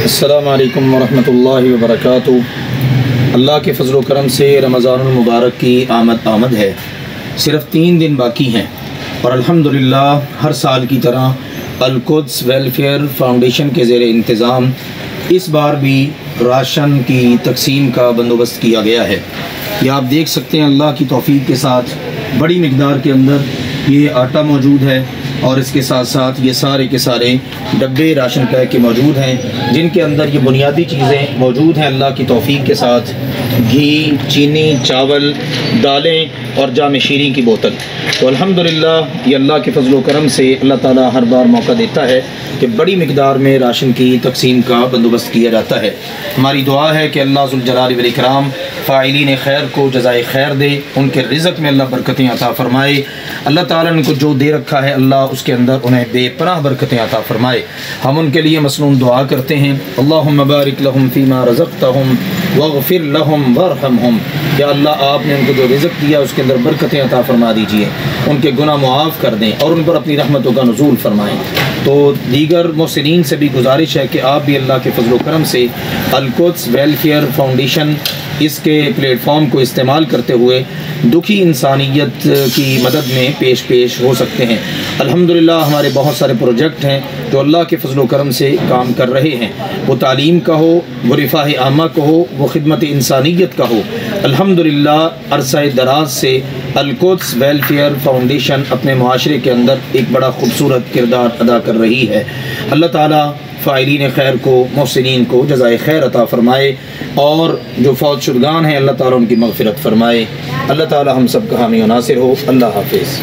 السلام علیکم ورحمۃ اللہ وبرکاتہ۔ اللہ کے فضل و کرم سے رمضان المبارک کی آمد ہے۔ صرف 3 دن باقی ہیں اور الحمدللہ ہر سال کی طرح القدس ویلفیئر فاؤنڈیشن کے زیر انتظام اس بار بھی راشن کی تقسیم کا بندوبست کیا گیا ہے۔ یہ آپ دیکھ سکتے ہیں اللہ کی توفیق کے ساتھ بڑی مقدار کے اندر یہ آٹا موجود ہے اور اس کے ساتھ ساتھ یہ سارے کے سارے ڈبے راشن پیک کے موجود ہیں جن کے اندر یہ بنیادی چیزیں موجود ہیں اللہ کی توفیق کے ساتھ: گھی، چینی، چاول، دالیں اور جام شیریں کی بوتل۔ تو الحمدللہ یہ اللہ کے فضل و کرم سے اللہ تعالیٰ ہر بار موقع دیتا ہے کہ بڑی مقدار میں راشن کی تقسیم کا بندوبست کیا جاتا ہے۔ ہماری دعا ہے کہ اللہ ذوالجلال والاکرام فاعلین خیر کو جزائے خیر دے، ان کے رزق میں اللہ برکتیں عطا فرمائے۔ اللہ تعالیٰ نے ان کو جو دے رکھا ہے اللہ اس کے اندر انہیں بے پناہ برکتیں عطا فرمائے۔ ہم ان کے لیے مسنون دعا کرتے ہیں: اللہم بارک لہم فیما رزقتہم واغفر لہم وارحمہم۔ یا اللہ آپ نے ان کو جو رزق دیا اس کے اندر برکتیں عطا فرما دیجئے، ان کے گناہ معاف کر دیں اور ان پر اپنی رحمتوں کا نزول فرمائیں۔ تو دیگر محسنین سے بھی گزارش ہے کہ آپ بھی اللہ کے فضل و کرم سے القدس ویلفیئر فاؤنڈیشن اس کے پلیٹ فارم کو استعمال کرتے ہوئے دکھی انسانیت کی مدد میں پیش ہو سکتے ہیں۔ الحمدللہ ہمارے بہت سارے پروجیکٹ ہیں جو اللہ کے فضل و کرم سے کام کر رہے ہیں، وہ تعلیم کا ہو، وہ رفاہ عامہ کا ہو، وہ خدمت انسانیت کا ہو۔ الحمدللہ عرصہ دراز سے القدس ویلفیئر فاؤنڈیشن اپنے معاشرے کے اندر ایک بڑا خوبصورت کردار ادا کر رہی ہے۔ اللہ تعالیٰ فاعلین خیر کو، محسنین کو جزائے خیر عطا فرمائے اور جو فوت شدگان ہیں اللہ تعالیٰ ان کی مغفرت فرمائے۔ اللہ تعالیٰ ہم سب کا حامی و ناصر ہو۔ اللہ حافظ۔